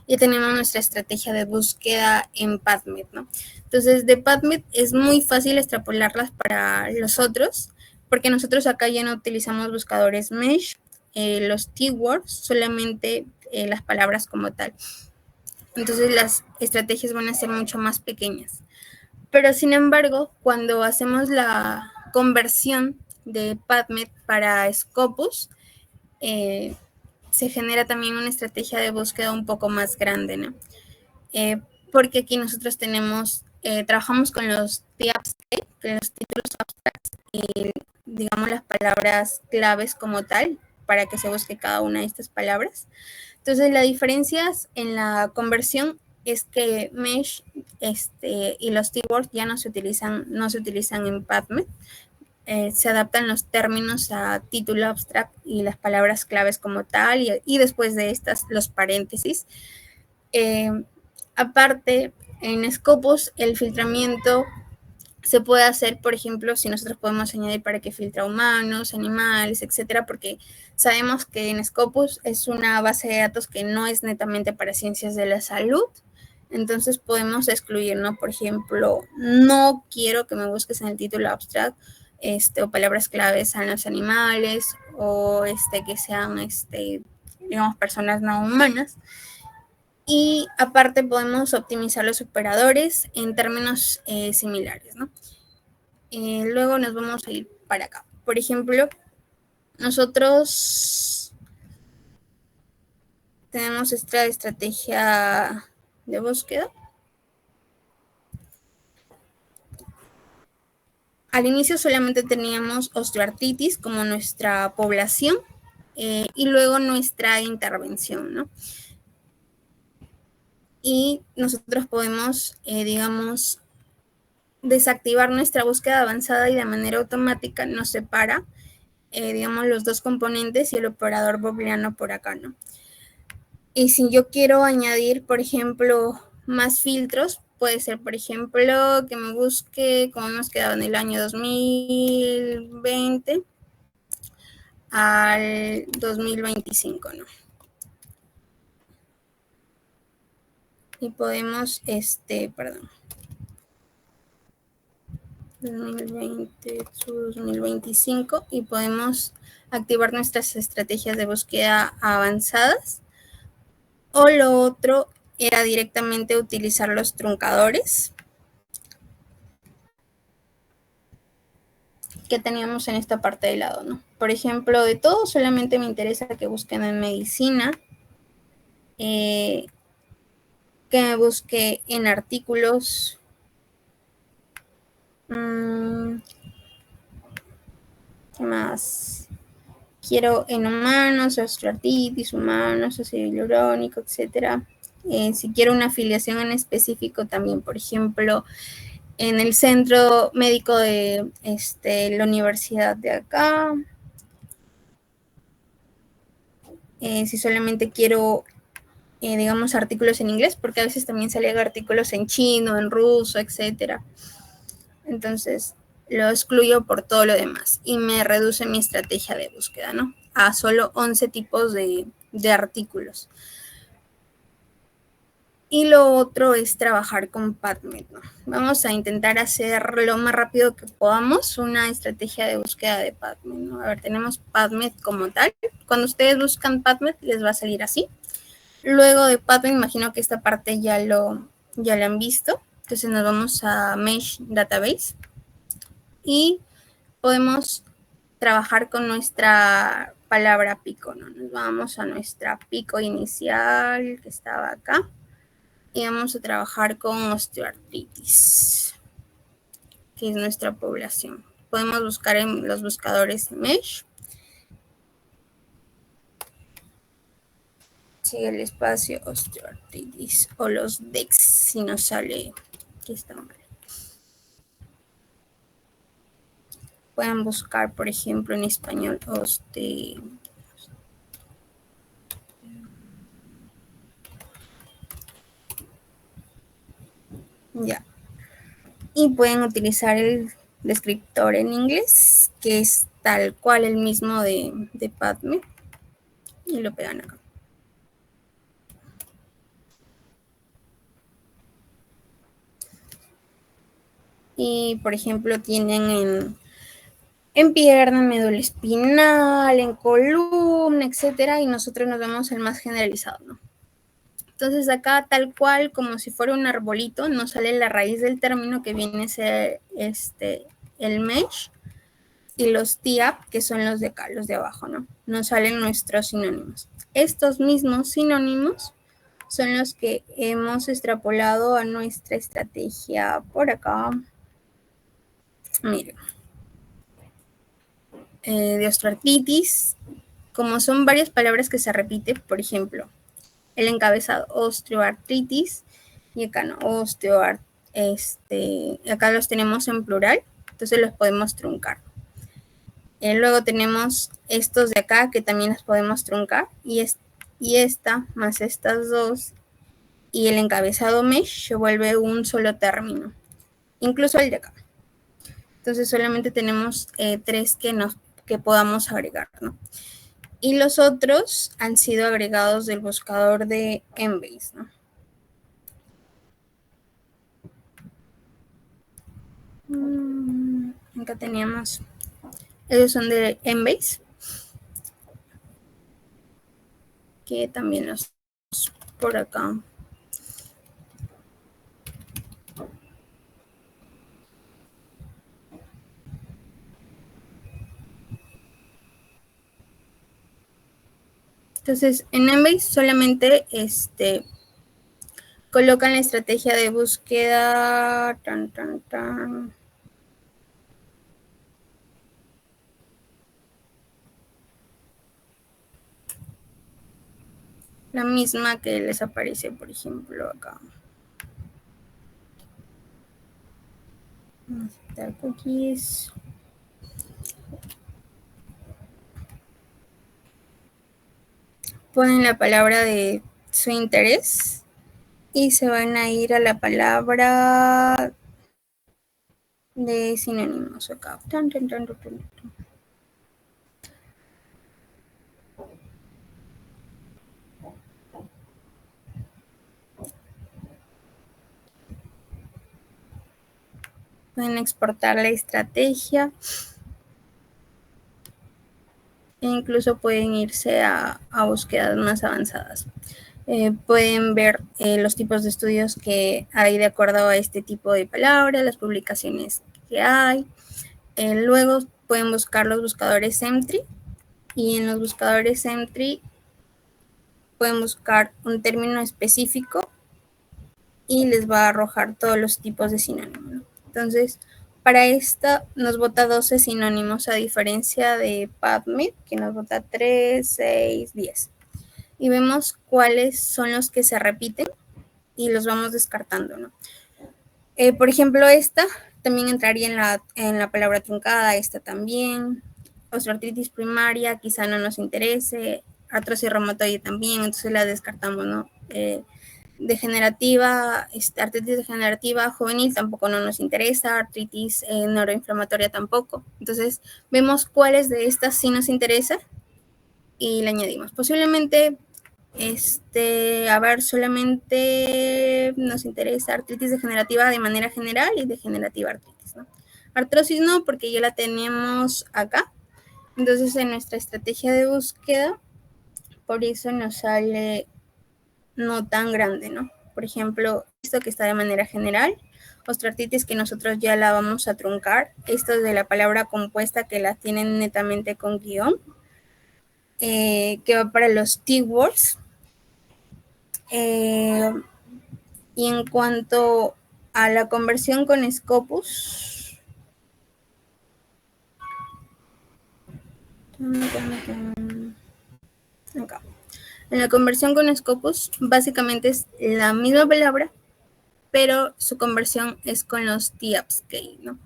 Ya tenemos nuestra estrategia de búsqueda en PubMed, ¿no? Entonces, de PubMed es muy fácil extrapolarlas para los otros, porque nosotros acá ya no utilizamos buscadores mesh, los keywords, solamente las palabras como tal. Entonces las estrategias van a ser mucho más pequeñas. Pero sin embargo, cuando hacemos la conversión de PubMed para Scopus, se genera también una estrategia de búsqueda un poco más grande, ¿no? Porque aquí nosotros trabajamos con los TAPs, los títulos abstracts, y digamos las palabras claves como tal, para que se busque cada una de estas palabras. Entonces, la diferencia en la conversión es que Mesh y los keywords ya no se utilizan en PubMed. Se adaptan los términos a título abstract y las palabras claves como tal, y después de estas los paréntesis. Aparte, en Scopus el filtramiento se puede hacer, por ejemplo, si nosotros podemos añadir para que filtra humanos, animales, etcétera, porque sabemos que en Scopus es una base de datos que no es netamente para ciencias de la salud. Entonces podemos excluir, ¿no? Por ejemplo, no quiero que me busques en el título abstract o palabras claves a los animales, o que sean digamos, personas no humanas. Y aparte podemos optimizar los operadores en términos similares, ¿no? Luego nos vamos a ir para acá. Por ejemplo, nosotros tenemos esta estrategia de búsqueda. Al inicio solamente teníamos osteoartritis como nuestra población y luego nuestra intervención, ¿no? Y nosotros podemos, digamos, desactivar nuestra búsqueda avanzada y de manera automática nos separa, digamos, los dos componentes y el operador booleano por acá, ¿no? Y si yo quiero añadir, por ejemplo, más filtros, puede ser, por ejemplo, que me busque, como hemos quedado en el año 2020 al 2025, ¿no? Y podemos, perdón, 2020 to 2025 y podemos activar nuestras estrategias de búsqueda avanzadas. O lo otro era directamente utilizar los truncadores que teníamos en esta parte del lado, ¿no? Por ejemplo, de todo solamente me interesa que busquen en medicina, que me busque en artículos, ¿qué más? Quiero en humanos, osteoartritis, humanos, ácido hialurónico, etcétera. Si quiero una afiliación en específico también, por ejemplo, en el centro médico de la universidad de acá. Si solamente quiero, digamos, artículos en inglés, porque a veces también salen artículos en chino, en ruso, etcétera. Entonces, lo excluyo por todo lo demás y me reduce mi estrategia de búsqueda, ¿no? A solo 11 tipos de artículos. Y lo otro es trabajar con PubMed, ¿no? Vamos a intentar hacer lo más rápido que podamos una estrategia de búsqueda de PubMed, ¿no? A ver, tenemos PubMed como tal. Cuando ustedes buscan PubMed les va a salir así. Luego de PubMed, imagino que esta parte ya la han visto. Entonces nos vamos a Mesh Database y podemos trabajar con nuestra palabra pico, ¿no? Nos vamos a nuestra pico inicial que estaba acá y vamos a trabajar con osteoartritis, que es nuestra población. Podemos buscar en los buscadores Mesh. Sigue el espacio osteoartritis o los DEX si nos sale que está mal. Pueden buscar, por ejemplo, en español ya. Y pueden utilizar el descriptor en inglés, que es tal cual el mismo de PubMed, y lo pegan acá. Y, por ejemplo, tienen en pierna, en médula espinal, en columna, etcétera, y nosotros nos vamos al más generalizado, ¿no? Entonces acá tal cual, como si fuera un arbolito, nos sale la raíz del término que viene a ser el mesh, y los TIAP, que son los de acá, los de abajo, ¿no? Nos salen nuestros sinónimos. Estos mismos sinónimos son los que hemos extrapolado a nuestra estrategia por acá. Miren. De osteoartritis, como son varias palabras que se repiten, por ejemplo, el encabezado osteoartritis y acá no, acá los tenemos en plural, entonces los podemos truncar. Luego tenemos estos de acá que también los podemos truncar y esta más estas dos y el encabezado mesh se vuelve un solo término, incluso el de acá. Entonces solamente tenemos 3 que podamos agregar, ¿no? Y los otros han sido agregados del buscador de Embase, ¿no? Acá teníamos, ellos son de Embase, que también los por acá. Entonces, en Embase solamente colocan la estrategia de búsqueda. La misma que les aparece, por ejemplo, acá. Vamos a quitar cookies. Ponen la palabra de su interés y se van a ir a la palabra de sinónimos acá. Pueden exportar la estrategia e incluso pueden irse a búsquedas más avanzadas. Pueden ver los tipos de estudios que hay de acuerdo a este tipo de palabras, las publicaciones que hay. Luego pueden buscar los buscadores Entry y en los buscadores Entry pueden buscar un término específico y les va a arrojar todos los tipos de sinónimos, ¿no? Entonces, para esta nos bota 12 sinónimos, a diferencia de PubMed, que nos bota 3, 6, 10. Y vemos cuáles son los que se repiten y los vamos descartando, ¿no? Por ejemplo, esta también entraría en la palabra truncada, esta también. Osteoartritis primaria quizá no nos interese, artrosis reumatoide también, entonces la descartamos, ¿no? Degenerativa, artritis degenerativa juvenil tampoco no nos interesa, artritis neuroinflamatoria tampoco. Entonces vemos cuáles de estas sí nos interesa y le añadimos. Posiblemente, a ver, solamente nos interesa artritis degenerativa de manera general y degenerativa artritis, ¿no? Artrosis no, porque ya la tenemos acá. Entonces en nuestra estrategia de búsqueda, por eso nos sale no tan grande, ¿no? Por ejemplo, esto que está de manera general, osteoartritis que nosotros ya la vamos a truncar, esto de la palabra compuesta que la tienen netamente con guión, que va para los T-words. Y en cuanto a la conversión con Scopus, acá. En la conversión con Scopus, básicamente es la misma palabra, pero su conversión es con los T-upscale, ¿no?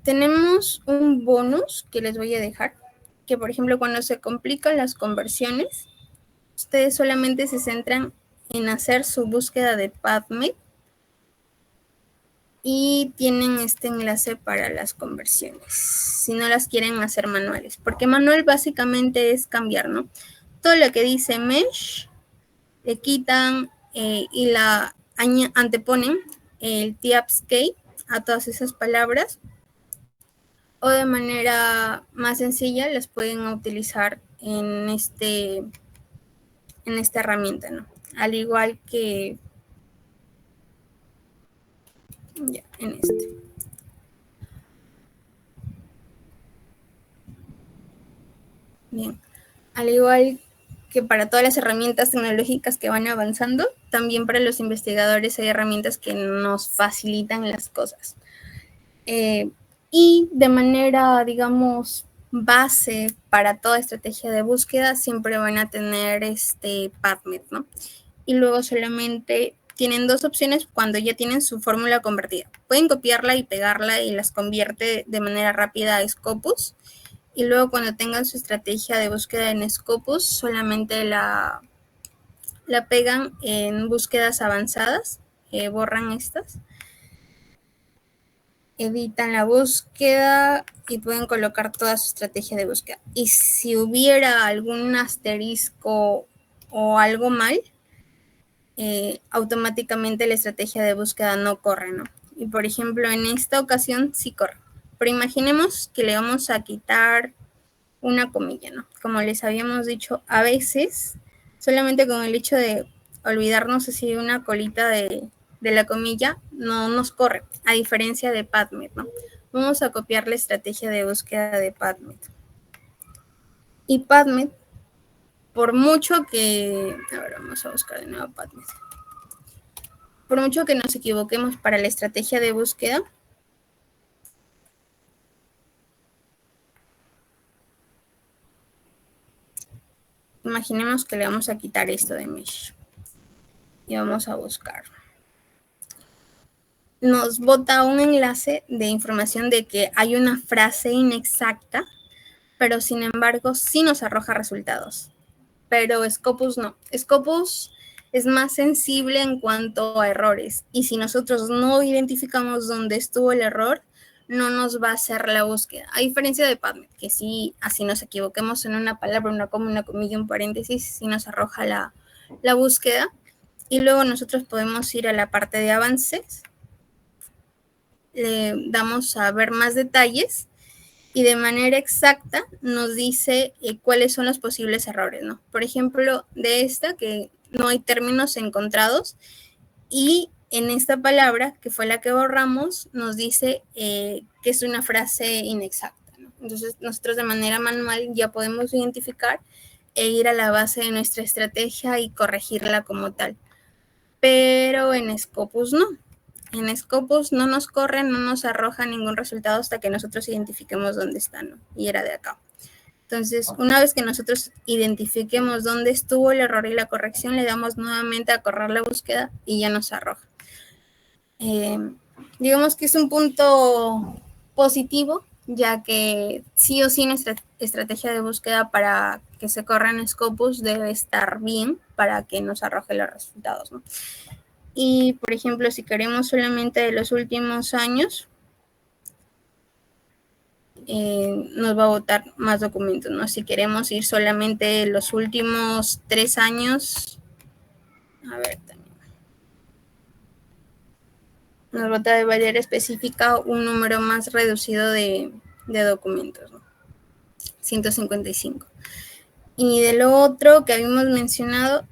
Tenemos un bonus que les voy a dejar, que por ejemplo cuando se complican las conversiones, ustedes solamente se centran en hacer su búsqueda de PubMed y tienen este enlace para las conversiones, si no las quieren hacer manuales, porque manual básicamente es cambiar, ¿no? Todo lo que dice mesh, le quitan y la anteponen el T-upscale a todas esas palabras, o de manera más sencilla las pueden utilizar en esta herramienta, ¿no? Al igual que ya, en este. Bien. Al igual que para todas las herramientas tecnológicas que van avanzando, también para los investigadores hay herramientas que nos facilitan las cosas. Y de manera, digamos, base para toda estrategia de búsqueda, siempre van a tener PubMed, ¿no? Y luego solamente tienen dos opciones cuando ya tienen su fórmula convertida. Pueden copiarla y pegarla y las convierte de manera rápida a Scopus. Y luego cuando tengan su estrategia de búsqueda en Scopus, solamente la pegan en búsquedas avanzadas, borran estas, editan la búsqueda y pueden colocar toda su estrategia de búsqueda. Y si hubiera algún asterisco o algo mal, automáticamente la estrategia de búsqueda no corre, ¿no? Y por ejemplo, en esta ocasión sí corre. Pero imaginemos que le vamos a quitar una comilla, ¿no? Como les habíamos dicho, a veces, solamente con el hecho de olvidarnos así una colita de la comilla, no nos corre, a diferencia de PubMed, ¿no? Vamos a copiar la estrategia de búsqueda de PubMed. Y PubMed por mucho que, a ver, vamos a buscar de nuevo PubMed. Por mucho que nos equivoquemos para la estrategia de búsqueda, imaginemos que le vamos a quitar esto de mesh y vamos a buscar. Nos bota un enlace de información de que hay una frase inexacta, pero sin embargo sí nos arroja resultados. Pero Scopus no. Scopus es más sensible en cuanto a errores, y si nosotros no identificamos dónde estuvo el error, no nos va a hacer la búsqueda. A diferencia de PubMed, que sí, así nos equivoquemos en una palabra, una coma, una comilla, un paréntesis, sí nos arroja la búsqueda. Y luego nosotros podemos ir a la parte de avances, le damos a ver más detalles y de manera exacta nos dice cuáles son los posibles errores, ¿no? Por ejemplo, de esta, que no hay términos encontrados, y en esta palabra, que fue la que borramos, nos dice que es una frase inexacta, ¿no? Entonces, nosotros de manera manual ya podemos identificar e ir a la base de nuestra estrategia y corregirla como tal. Pero en Scopus no. En Scopus no nos corre, no nos arroja ningún resultado hasta que nosotros identifiquemos dónde está, ¿no? Y era de acá. Entonces, una vez que nosotros identifiquemos dónde estuvo el error y la corrección, le damos nuevamente a correr la búsqueda y ya nos arroja. Digamos que es un punto positivo, ya que sí o sí nuestra estrategia de búsqueda para que se corra en Scopus debe estar bien para que nos arroje los resultados, ¿no? Y, por ejemplo, si queremos solamente de los últimos años, nos va a botar más documentos, ¿no? Si queremos ir solamente de los últimos 3 años, a ver, también nos bota de manera específica un número más reducido de documentos, ¿no? 155. Y de lo otro que habíamos mencionado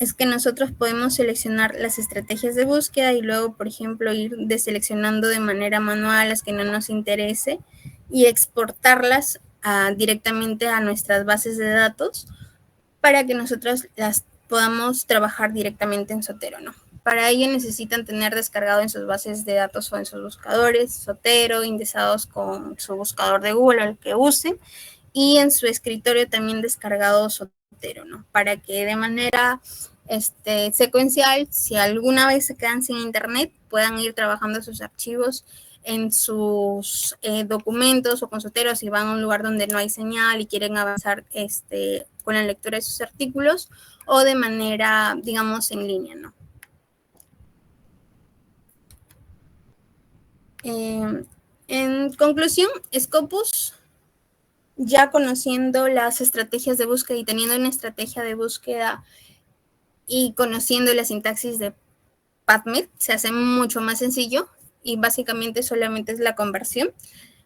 es que nosotros podemos seleccionar las estrategias de búsqueda y luego, por ejemplo, ir deseleccionando de manera manual las que no nos interese y exportarlas directamente a nuestras bases de datos para que nosotros las podamos trabajar directamente en Zotero, ¿no? Para ello necesitan tener descargado en sus bases de datos o en sus buscadores Zotero, indexados con su buscador de Google, el que usen, y en su escritorio también descargado Zotero, ¿no? Para que de manera secuencial, si alguna vez se quedan sin internet, puedan ir trabajando sus archivos en sus documentos o con Zotero si van a un lugar donde no hay señal y quieren avanzar con la lectura de sus artículos, o de manera, digamos, en línea, ¿no? En conclusión, Scopus, ya conociendo las estrategias de búsqueda y teniendo una estrategia de búsqueda y conociendo la sintaxis de PubMed, se hace mucho más sencillo y básicamente solamente es la conversión.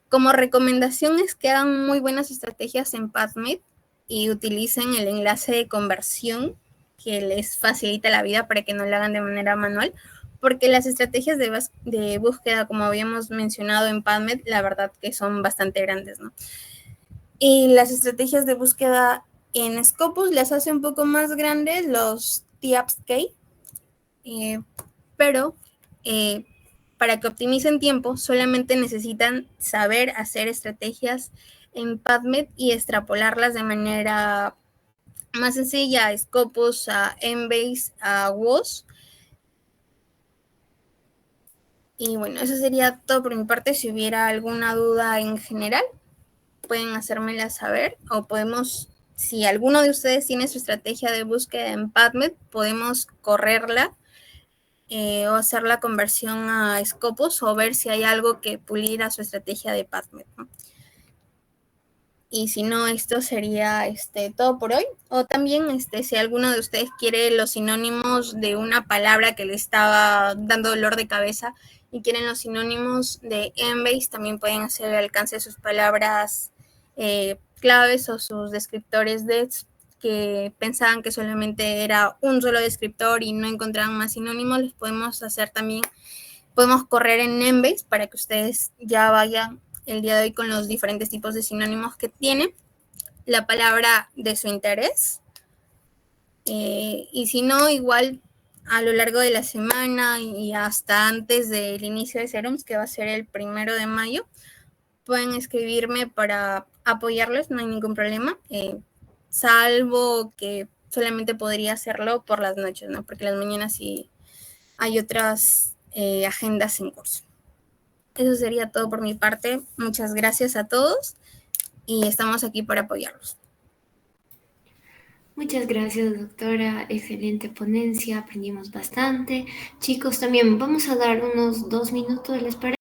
Como recomendación es que hagan muy buenas estrategias en PubMed y utilicen el enlace de conversión que les facilita la vida para que no lo hagan de manera manual, porque las estrategias de búsqueda, como habíamos mencionado en PubMed, la verdad que son bastante grandes, ¿no? Y las estrategias de búsqueda en Scopus les hace un poco más grandes los TAPS-K, pero para que optimicen tiempo solamente necesitan saber hacer estrategias en PubMed y extrapolarlas de manera más sencilla a Scopus, a Embase, a WOS. Y bueno, eso sería todo por mi parte. Si hubiera alguna duda en general, pueden hacérmela saber, o podemos, si alguno de ustedes tiene su estrategia de búsqueda en PubMed, podemos correrla o hacer la conversión a Scopus o ver si hay algo que pulir a su estrategia de PubMed, ¿no? Y si no, esto sería todo por hoy. O también, si alguno de ustedes quiere los sinónimos de una palabra que le estaba dando dolor de cabeza y quieren los sinónimos de Embase, también pueden hacer el alcance de sus palabras claves o sus descriptores que pensaban que solamente era un solo descriptor y no encontraban más sinónimos. Les podemos hacer también, podemos correr en Embase para que ustedes ya vayan el día de hoy con los diferentes tipos de sinónimos que tiene. la palabra de su interés. Y si no, igual a lo largo de la semana y hasta antes del inicio de Serums, que va a ser el 1 de mayo, pueden escribirme para apoyarlos, no hay ningún problema, salvo que solamente podría hacerlo por las noches, ¿no? Porque las mañanas sí hay otras agendas en curso. Eso sería todo por mi parte. Muchas gracias a todos y estamos aquí para apoyarlos. Muchas gracias, doctora. Excelente ponencia, aprendimos bastante. Chicos, también vamos a dar unos 2 minutos, ¿les parece?